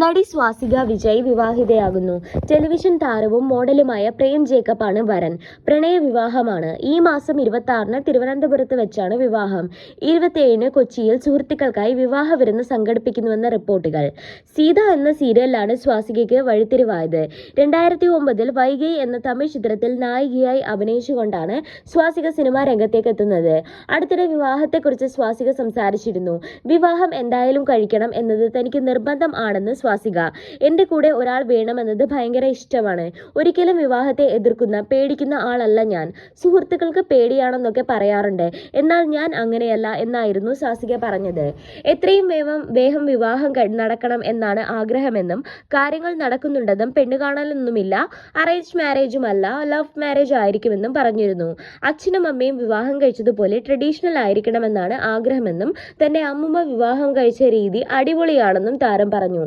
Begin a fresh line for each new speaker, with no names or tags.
നടി സ്വാസിക വിജയ് വിവാഹിതയാകുന്നു. ടെലിവിഷൻ താരവും മോഡലുമായ പ്രേം ജേക്കബാണ് വരൻ. പ്രണയ വിവാഹമാണ്. ഈ മാസം 26-ന് തിരുവനന്തപുരത്ത് വെച്ചാണ് വിവാഹം. 27-ന് കൊച്ചിയിൽ സുഹൃത്തുക്കൾക്കായി വിവാഹ വിരുന്ന് സംഘടിപ്പിക്കുന്നുവെന്ന റിപ്പോർട്ടുകൾ. സീത എന്ന സീരിയലിലാണ് സ്വാസികയ്ക്ക് വഴിത്തിരിവായത്. 2009-ൽ വൈഗൈ എന്ന തമിഴ് ചിത്രത്തിൽ നായികയായി അഭിനയിച്ചുകൊണ്ടാണ് സ്വാസിക സിനിമാ രംഗത്തേക്ക് എത്തുന്നത്. അടുത്തിടെ വിവാഹത്തെക്കുറിച്ച് സ്വാസിക സംസാരിച്ചിരുന്നു. വിവാഹം എന്തായാലും കഴിക്കണം എന്നത് തനിക്ക് നിർബന്ധം ആണെന്ന് സ്വാസിക. എന്റെ കൂടെ ഒരാൾ വേണമെന്നത് ഭയങ്കര ഇഷ്ടമാണ്. ഒരിക്കലും വിവാഹത്തെ എതിർക്കുന്ന പേടിക്കുന്ന ആളല്ല ഞാൻ. സുഹൃത്തുക്കൾക്ക് പേടിയാണെന്നൊക്കെ പറയാറുണ്ട്. എന്നാൽ ഞാൻ അങ്ങനെയല്ല എന്നായിരുന്നു സ്വാസിക പറഞ്ഞത്. എത്രയും വേഗം വിവാഹം നടക്കണം എന്നാണ് ആഗ്രഹമെന്നും കാര്യങ്ങൾ നടക്കുന്നുണ്ടെന്നും പെണ്ണുകാണലൊന്നുമില്ല, അറേഞ്ച് മാരേജുമല്ല, ലവ് മാരേജ് ആയിരിക്കുമെന്നും പറഞ്ഞിരുന്നു. അച്ഛനും അമ്മയും വിവാഹം കഴിച്ചതുപോലെ ട്രഡീഷണൽ ആയിരിക്കണമെന്നാണ് ആഗ്രഹമെന്നും തന്റെ അമ്മുമ്മ വിവാഹം കഴിച്ച രീതി അടിപൊളിയാണെന്നും താരം പറഞ്ഞു.